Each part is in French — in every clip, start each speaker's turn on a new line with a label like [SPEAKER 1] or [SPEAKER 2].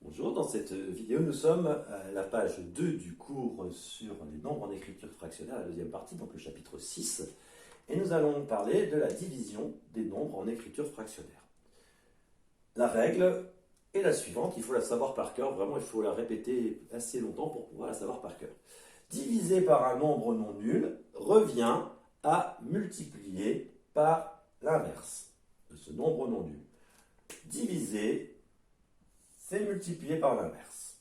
[SPEAKER 1] Bonjour, dans cette vidéo, nous sommes à la page 2 du cours sur les nombres en écriture fractionnaire, la deuxième partie, donc le chapitre 6, et nous allons parler de la division des nombres en écriture fractionnaire. La règle est la suivante, il faut la savoir par cœur, vraiment il faut la répéter assez longtemps pour pouvoir la savoir par cœur. Diviser par un nombre non nul revient à multiplier par l'inverse de ce nombre non nul. Diviser, c'est multiplier par l'inverse.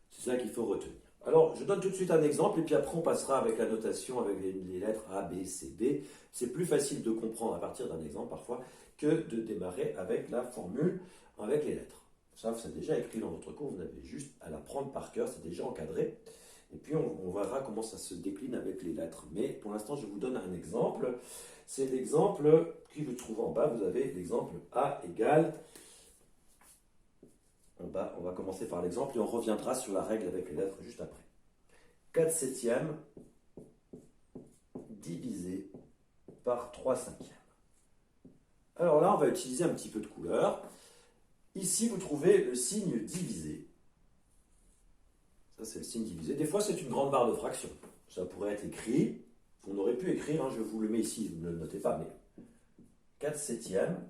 [SPEAKER 1] C'est ça qu'il faut retenir. Alors, je donne tout de suite un exemple, et puis après on passera avec la notation, avec les lettres A, B, C, D. C'est plus facile de comprendre à partir d'un exemple parfois que de démarrer avec la formule, avec les lettres. Ça, c'est déjà écrit dans votre cours, vous avez juste à la prendre par cœur, c'est déjà encadré. Et puis on verra comment ça se décline avec les lettres. Mais pour l'instant, je vous donne un exemple. C'est l'exemple qui vous trouve en bas, vous avez l'exemple A égale... On va commencer par l'exemple et on reviendra sur la règle avec les lettres juste après. 4 septièmes divisé par 3 cinquièmes. Alors là, on va utiliser un petit peu de couleur. Ici, vous trouvez le signe divisé. Ça, c'est le signe divisé. Des fois, c'est une grande barre de fraction. Ça pourrait être écrit. On aurait pu écrire, je vous le mets ici, vous ne le notez pas, mais 4 septièmes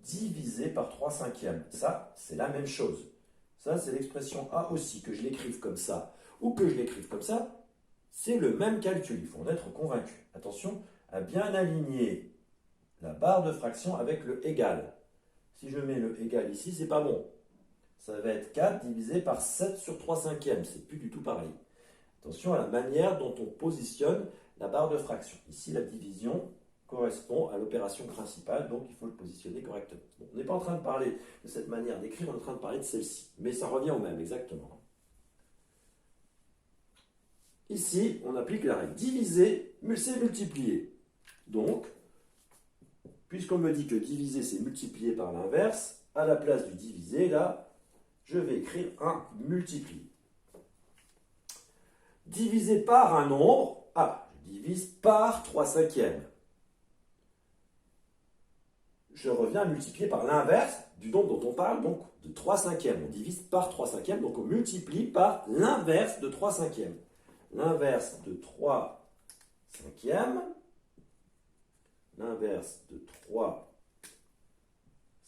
[SPEAKER 1] divisé par 3 cinquièmes. Ça, c'est la même chose. Ça, c'est l'expression A aussi. Que je l'écrive comme ça ou que je l'écrive comme ça, c'est le même calcul. Il faut en être convaincu. Attention à bien aligner la barre de fraction avec le égal. Si je mets le égal ici, c'est pas bon. Ça va être 4 divisé par 7 sur 3 cinquièmes. C'est plus du tout pareil. Attention à la manière dont on positionne la barre de fraction. Ici, la division correspond à l'opération principale, donc il faut le positionner correctement. Bon, on n'est pas en train de parler de cette manière d'écrire, on est en train de parler de celle-ci. Mais ça revient au même, exactement. Ici, on applique la règle. Diviser, c'est multiplier. Donc, puisqu'on me dit que diviser, c'est multiplier par l'inverse, à la place du diviser, là, je vais écrire un multiplier. Diviser par un nombre, je divise par 3 cinquièmes. Je reviens à multiplier par l'inverse du nombre dont on parle, donc de 3 cinquièmes. On divise par 3 cinquièmes, donc on multiplie par l'inverse de 3 cinquièmes. L'inverse de 3 cinquièmes, l'inverse de 3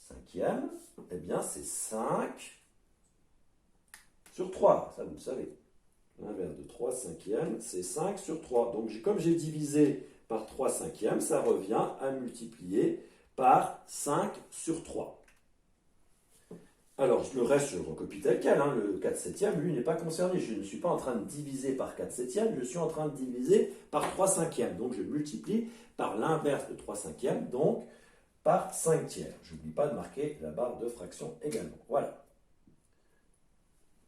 [SPEAKER 1] cinquièmes, eh bien c'est 5 sur 3, ça vous le savez. L'inverse de 3 cinquièmes, c'est 5 sur 3. Donc comme j'ai divisé par 3 cinquièmes, ça revient à multiplier par 5 sur 3. Alors, le reste, je le recopie tel quel. Le 4 septièmes, lui, n'est pas concerné. Je ne suis pas en train de diviser par 4 septièmes, je suis en train de diviser par 3 cinquièmes. Donc, je multiplie par l'inverse de 3 cinquièmes, donc par 5 tiers. Je n'oublie pas de marquer la barre de fraction également. Voilà.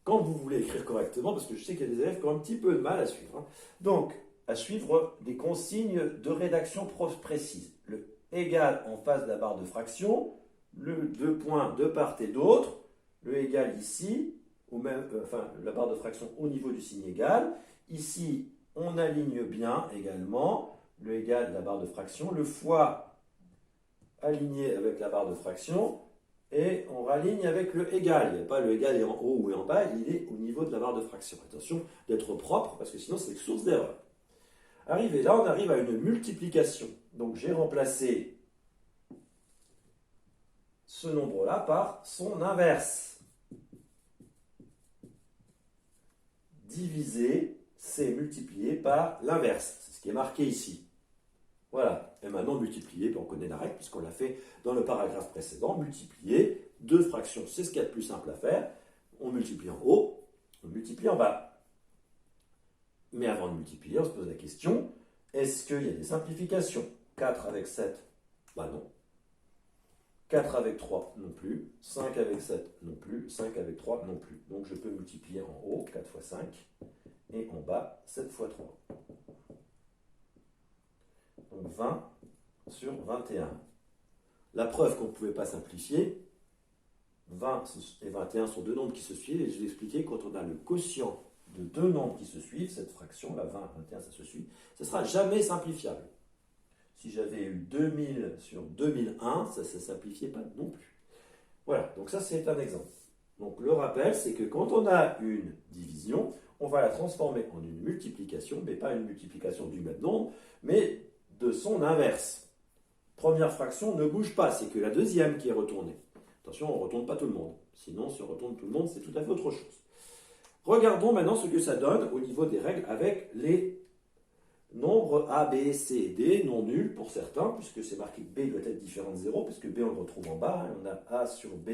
[SPEAKER 1] Quand vous voulez écrire correctement, parce que je sais qu'il y a des élèves qui ont un petit peu de mal à suivre. Donc, à suivre des consignes de rédaction précises. Le égal en face de la barre de fraction, le 2 points de part et d'autre, le égal ici, la barre de fraction au niveau du signe égal. Ici, on aligne bien également le égal de la barre de fraction, le fois aligné avec la barre de fraction, et on raligne avec le égal. Il n'y a pas le égal est en haut ou en bas, il est au niveau de la barre de fraction. Attention d'être propre, parce que sinon c'est source d'erreur. Arrivé là, on arrive à une multiplication. Donc j'ai remplacé ce nombre-là par son inverse. Diviser, c'est multiplier par l'inverse. C'est ce qui est marqué ici. Voilà. Et maintenant, multiplier, on connaît la règle puisqu'on l'a fait dans le paragraphe précédent. Multiplier deux fractions, c'est ce qu'il y a de plus simple à faire. On multiplie en haut, on multiplie en bas. Mais avant de multiplier, on se pose la question, est-ce qu'il y a des simplifications? 4 avec 7, non. 4 avec 3 non plus, 5 avec 7 non plus, 5 avec 3 non plus. Donc je peux multiplier en haut 4 fois 5 et en bas 7 fois 3. Donc 20 sur 21. La preuve qu'on ne pouvait pas simplifier, 20 et 21 sont deux nombres qui se suivent, et je vais expliquer quand on a le quotient de deux nombres qui se suivent, cette fraction, la 20 et 21, ça se suit, ce ne sera jamais simplifiable. Si j'avais eu 2000 sur 2001, ça ne s'implifiait pas non plus. Voilà, donc ça c'est un exemple. Donc le rappel, c'est que quand on a une division, on va la transformer en une multiplication, mais pas une multiplication du même nombre, mais de son inverse. Première fraction ne bouge pas, c'est que la deuxième qui est retournée. Attention, on ne retourne pas tout le monde. Sinon, si on retourne tout le monde, c'est tout à fait autre chose. Regardons maintenant ce que ça donne au niveau des règles avec les nombres A, B, C et D, non nuls pour certains, puisque c'est marqué que B doit être différent de 0, puisque B on le retrouve en bas. On a A sur B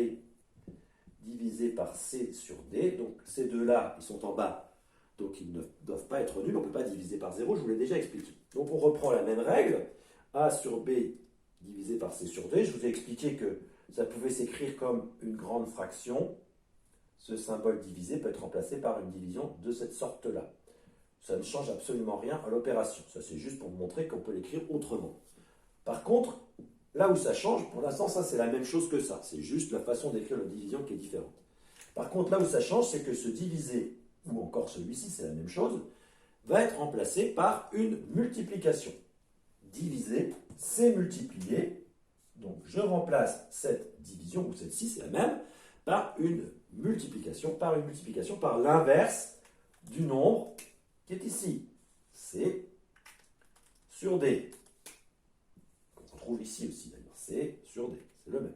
[SPEAKER 1] divisé par C sur D. Donc ces deux-là, ils sont en bas, donc ils ne doivent pas être nuls. On ne peut pas diviser par 0, je vous l'ai déjà expliqué. Donc on reprend la même règle. A sur B divisé par C sur D. Je vous ai expliqué que ça pouvait s'écrire comme une grande fraction. Ce symbole divisé peut être remplacé par une division de cette sorte-là. Ça ne change absolument rien à l'opération. Ça, c'est juste pour vous montrer qu'on peut l'écrire autrement. Par contre, là où ça change, pour l'instant, ça, c'est la même chose que ça. C'est juste la façon d'écrire la division qui est différente. Par contre, là où ça change, c'est que ce divisé, ou encore celui-ci, c'est la même chose, va être remplacé par une multiplication. Diviser, c'est multiplier. Donc, je remplace cette division, ou celle-ci, c'est la même, par une multiplication par l'inverse du nombre qui est ici. C sur D. On retrouve ici aussi d'ailleurs. C sur D. C'est le même.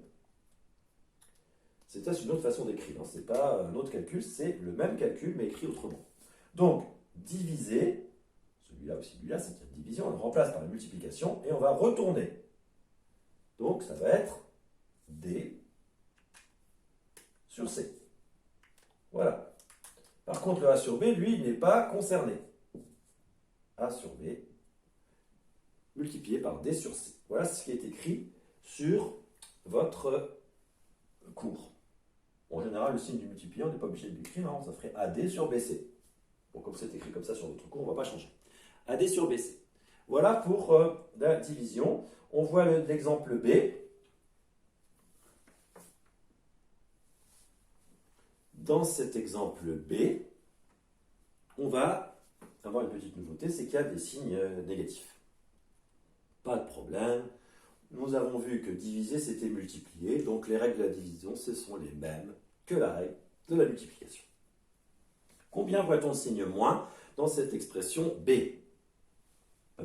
[SPEAKER 1] C'est une autre façon d'écrire. Ce n'est pas un autre calcul, c'est le même calcul mais écrit autrement. Donc, diviser, celui-là ou celui-là, c'est une division, on le remplace par une multiplication et on va retourner. Donc, ça va être D sur C. Voilà. Par contre, le A sur B, lui, il n'est pas concerné. A sur B multiplié par D sur C. Voilà ce qui est écrit sur votre cours. En général, le signe du multipliant, on n'est pas obligé de l'écrire, hein, ça ferait AD sur BC. Bon, comme c'est écrit comme ça sur votre cours, on ne va pas changer. AD sur BC. Voilà pour la division. On voit l'exemple B. Dans cet exemple B, on va avoir une petite nouveauté, c'est qu'il y a des signes négatifs. Pas de problème. Nous avons vu que diviser, c'était multiplier. Donc les règles de la division, ce sont les mêmes que la règle de la multiplication. Combien voit-on le signe moins dans cette expression B?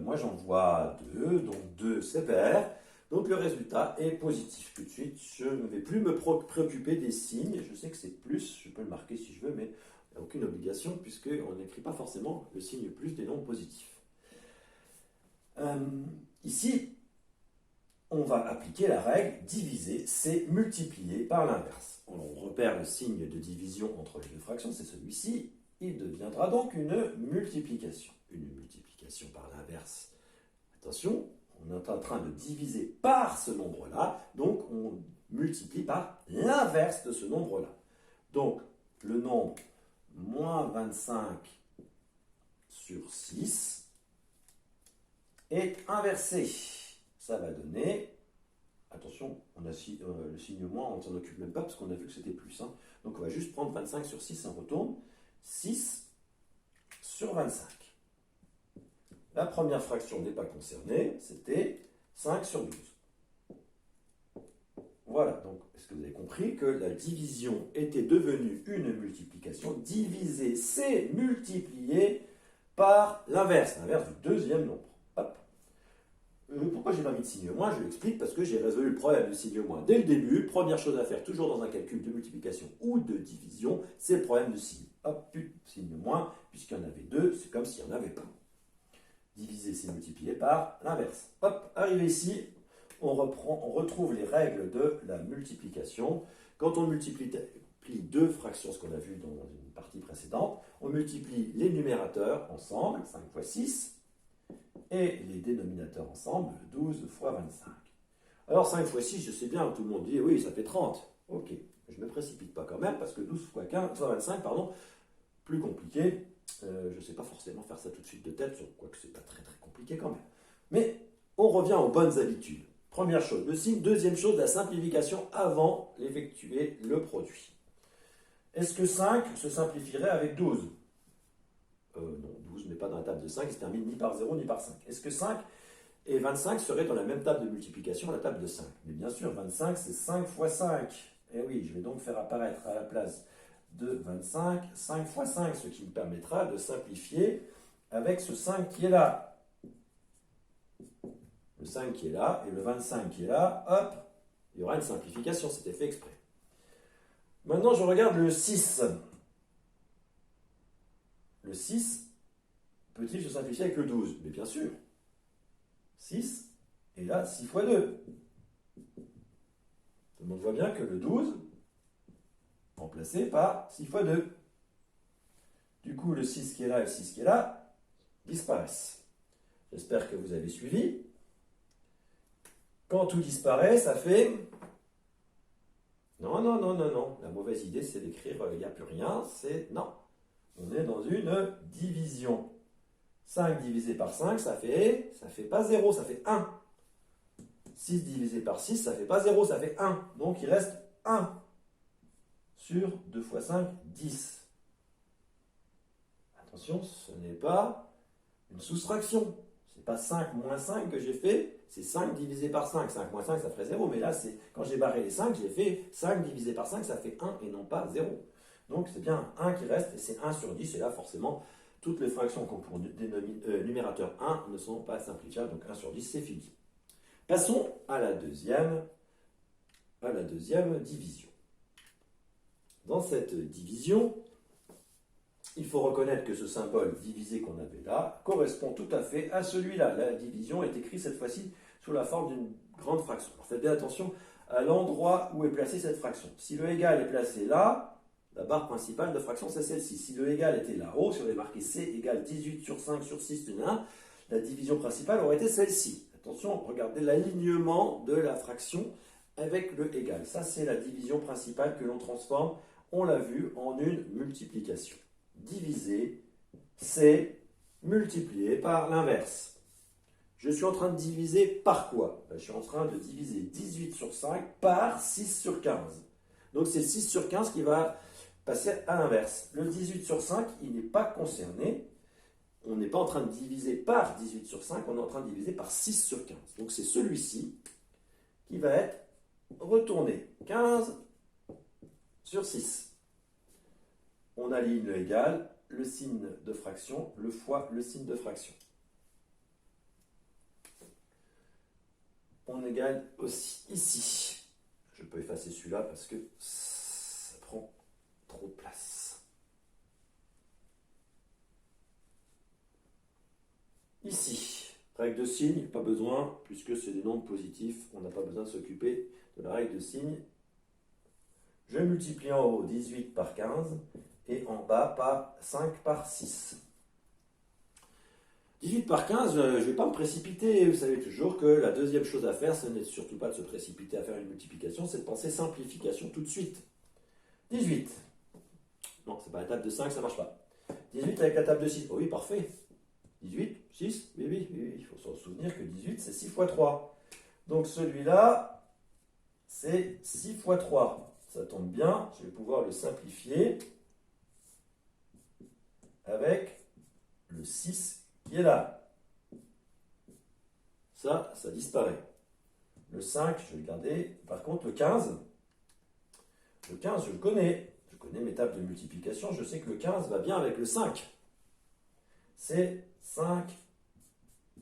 [SPEAKER 1] Moi, j'en vois 2, donc 2, c'est vert. Donc le résultat est positif. Tout de suite, je ne vais plus me préoccuper des signes. Je sais que c'est plus, je peux le marquer si je veux, mais il n'y a aucune obligation puisqu'on n'écrit pas forcément le signe plus des nombres positifs. Ici, on va appliquer la règle diviser, c'est multiplier par l'inverse. On repère le signe de division entre les deux fractions, c'est celui-ci. Il deviendra donc une multiplication. Une multiplication par l'inverse. Attention, on est en train de diviser par ce nombre-là, donc on multiplie par l'inverse de ce nombre-là. Donc, le nombre moins 25 sur 6 est inversé. Ça va donner, attention, on a le signe moins, on ne s'en occupe même pas parce qu'on a vu que c'était plus. Hein. Donc on va juste prendre 25 sur 6, on retourne. 6 sur 25. La première fraction n'est pas concernée, c'était 5 sur 12. Voilà, donc est-ce que vous avez compris que la division était devenue une multiplication? Diviser, c'est multiplier par l'inverse du deuxième nombre. Hop. Pourquoi j'ai pas mis de signe moins? Je l'explique parce que j'ai résolu le problème du signe moins dès le début. Première chose à faire, toujours dans un calcul de multiplication ou de division, c'est le problème de signe. Hop, signe moins, puisqu'il y en avait deux, c'est comme s'il n'y en avait pas. Diviser, c'est multiplier par l'inverse. Hop, arrivé ici, on retrouve les règles de la multiplication. Quand on multiplie deux fractions, ce qu'on a vu dans une partie précédente, on multiplie les numérateurs ensemble, 5 fois 6, et les dénominateurs ensemble, 12 fois 25. Alors 5 fois 6, je sais bien, tout le monde dit, oui, ça fait 30. Ok, je ne me précipite pas quand même, parce que 12 fois 25, plus compliqué. Je ne sais pas forcément faire ça tout de suite de tête, quoique c'est pas très compliqué quand même. Mais on revient aux bonnes habitudes. Première chose, le signe. Deuxième chose, la simplification avant d'effectuer le produit. Est-ce que 5 se simplifierait avec 12 ? Non, 12 n'est pas dans la table de 5, il ne se termine ni par 0 ni par 5. Est-ce que 5 et 25 seraient dans la même table de multiplication, la table de 5 ? Mais bien sûr, 25 c'est 5 fois 5. Et oui, je vais donc faire apparaître à la place de 25, 5 fois 5, ce qui me permettra de simplifier avec ce 5 qui est là. Le 5 qui est là et le 25 qui est là, hop, il y aura une simplification, c'était fait exprès. Maintenant, je regarde le 6. Le 6, peut-il se simplifier avec le 12? Mais bien sûr. 6, et là, 6 fois 2. Tout le monde voit bien que le 12, remplacé par 6 fois 2. Du coup, le 6 qui est là et le 6 qui est là disparaissent. J'espère que vous avez suivi. Quand tout disparaît, ça fait... Non, non, non, non, non. La mauvaise idée, c'est d'écrire il n'y a plus rien. C'est... Non. On est dans une division. 5 divisé par 5, ça fait pas 0, ça fait 1. 6 divisé par 6, ça fait pas 0, ça fait 1. Donc, il reste 1 sur 2 fois 5, 10. Attention, ce n'est pas une soustraction. Ce n'est pas 5 moins 5 que j'ai fait, c'est 5 divisé par 5. 5 moins 5, ça ferait 0. Mais là, quand j'ai barré les 5, j'ai fait 5 divisé par 5, ça fait 1 et non pas 0. Donc, c'est bien 1 qui reste, et c'est 1 sur 10. Et là, forcément, toutes les fractions qu'on pour numérateur 1 ne sont pas simplifiables. Donc, 1 sur 10, c'est fini. Passons à la deuxième division. Dans cette division, il faut reconnaître que ce symbole divisé qu'on avait là correspond tout à fait à celui-là. La division est écrite cette fois-ci sous la forme d'une grande fraction. Alors faites bien attention à l'endroit où est placée cette fraction. Si le égal est placé là, la barre principale de fraction c'est celle-ci. Si le égal était là-haut, si on avait marqué C égale 18 sur 5 sur 6, 1, la division principale aurait été celle-ci. Attention, regardez l'alignement de la fraction avec le égal. Ça c'est la division principale que l'on transforme, on l'a vu, en une multiplication. Diviser, c'est multiplier par l'inverse. Je suis en train de diviser par quoi? Je suis en train de diviser 18 sur 5 par 6 sur 15. Donc c'est 6 sur 15 qui va passer à l'inverse. Le 18 sur 5, il n'est pas concerné. On n'est pas en train de diviser par 18 sur 5, on est en train de diviser par 6 sur 15. Donc c'est celui-ci qui va être retourné. 15 sur 6. On aligne le égal, le signe de fraction, le fois le signe de fraction. On égale aussi ici. Je peux effacer celui-là parce que ça prend trop de place. Ici, règle de signe, pas besoin, puisque c'est des nombres positifs, on n'a pas besoin de s'occuper de la règle de signe. Je multiplie en haut 18 par 15 et en bas par 5 par 6. 18 par 15, je ne vais pas me précipiter. Vous savez toujours que la deuxième chose à faire, ce n'est surtout pas de se précipiter à faire une multiplication, c'est de penser simplification tout de suite. 18. Non, c'est pas la table de 5, ça ne marche pas. 18 avec la table de 6. Oh oui, parfait. 18, 6, oui. Il faut se souvenir que 18, c'est 6 fois 3. Donc celui-là, c'est 6 fois 3. Ça tombe bien, je vais pouvoir le simplifier avec le 6 qui est là. Ça disparaît. Le 5, je vais le garder. Par contre, le 15, je le connais. Je connais mes tables de multiplication. Je sais que le 15 va bien avec le 5. C'est 5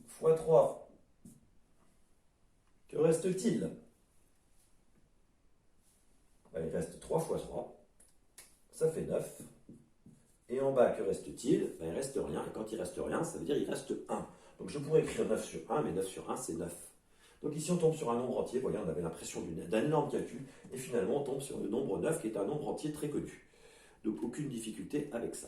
[SPEAKER 1] fois 3. Que reste-t-il? Il reste 3 fois 3. Ça fait 9. Et en bas, que reste-t-il? Il ne reste rien. Et quand il ne reste rien, ça veut dire qu'il reste 1. Donc je pourrais écrire 9 sur 1, mais 9 sur 1, c'est 9. Donc ici, on tombe sur un nombre entier. Vous voyez, on avait l'impression d'un énorme calcul. Et finalement, on tombe sur le nombre 9, qui est un nombre entier très connu. Donc aucune difficulté avec ça.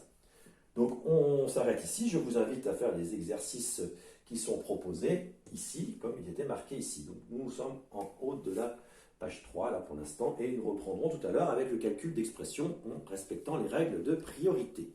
[SPEAKER 1] Donc on s'arrête ici. Je vous invite à faire les exercices qui sont proposés ici, comme il était marqué ici. Donc nous sommes en haut de la page 3, là pour l'instant, et nous reprendrons tout à l'heure avec le calcul d'expression en respectant les règles de priorité.